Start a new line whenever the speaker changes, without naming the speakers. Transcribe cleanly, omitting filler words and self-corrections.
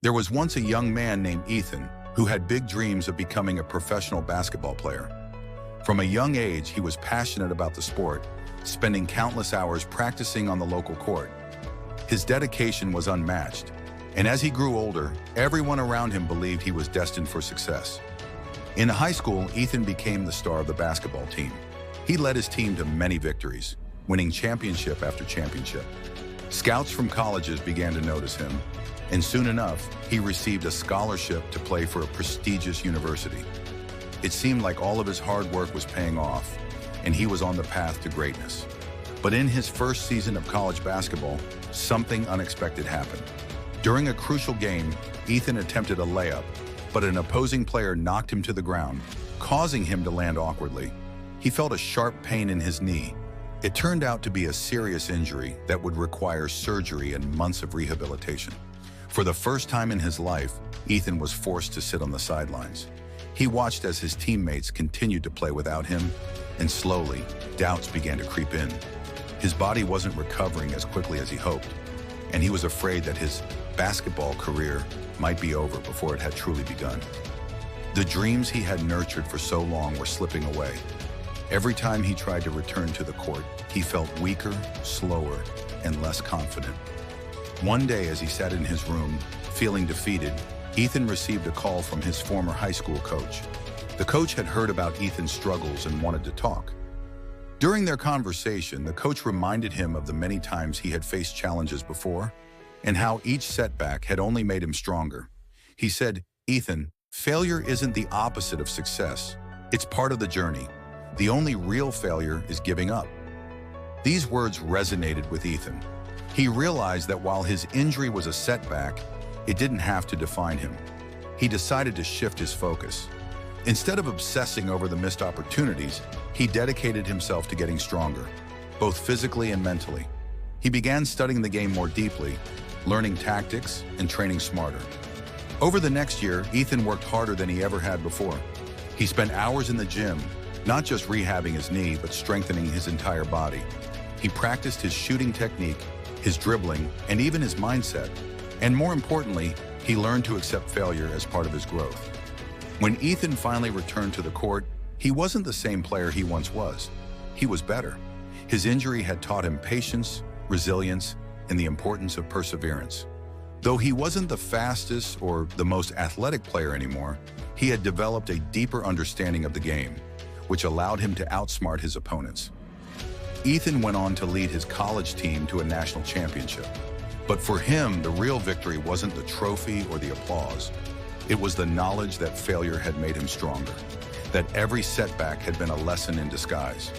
There was once a young man named Ethan who had big dreams of becoming a professional basketball player. From a young age, he was passionate about the sport, spending countless hours practicing on the local court. His dedication was unmatched, and as he grew older, everyone around him believed he was destined for success. In high school, Ethan became the star of the basketball team. He led his team to many victories, winning championship after championship. Scouts from colleges began to notice him, and soon enough, he received a scholarship to play for a prestigious university. It seemed like all of his hard work was paying off, and he was on the path to greatness. But in his first season of college basketball, something unexpected happened. During a crucial game, Ethan attempted a layup, but an opposing player knocked him to the ground, causing him to land awkwardly. He felt a sharp pain in his knee. It turned out to be a serious injury that would require surgery and months of rehabilitation. For the first time in his life, Ethan was forced to sit on the sidelines. He watched as his teammates continued to play without him, and slowly, doubts began to creep in. His body wasn't recovering as quickly as he hoped, and he was afraid that his basketball career might be over before it had truly begun. The dreams he had nurtured for so long were slipping away. Every time he tried to return to the court, he felt weaker, slower, and less confident. One day, as he sat in his room, feeling defeated, Ethan received a call from his former high school coach. The coach had heard about Ethan's struggles and wanted to talk. During their conversation, the coach reminded him of the many times he had faced challenges before and how each setback had only made him stronger. He said, "Ethan, failure isn't the opposite of success. It's part of the journey. The only real failure is giving up." These words resonated with Ethan. He realized that while his injury was a setback, it didn't have to define him. He decided to shift his focus. Instead of obsessing over the missed opportunities, he dedicated himself to getting stronger, both physically and mentally. He began studying the game more deeply, learning tactics and training smarter. Over the next year, Ethan worked harder than he ever had before. He spent hours in the gym, not just rehabbing his knee, but strengthening his entire body. He practiced his shooting technique, his dribbling, and even his mindset. And more importantly, he learned to accept failure as part of his growth. When Ethan finally returned to the court, he wasn't the same player he once was. He was better. His injury had taught him patience, resilience, and the importance of perseverance. Though he wasn't the fastest or the most athletic player anymore, he had developed a deeper understanding of the game, which allowed him to outsmart his opponents. Ethan went on to lead his college team to a national championship. But for him, the real victory wasn't the trophy or the applause. It was the knowledge that failure had made him stronger, that every setback had been a lesson in disguise.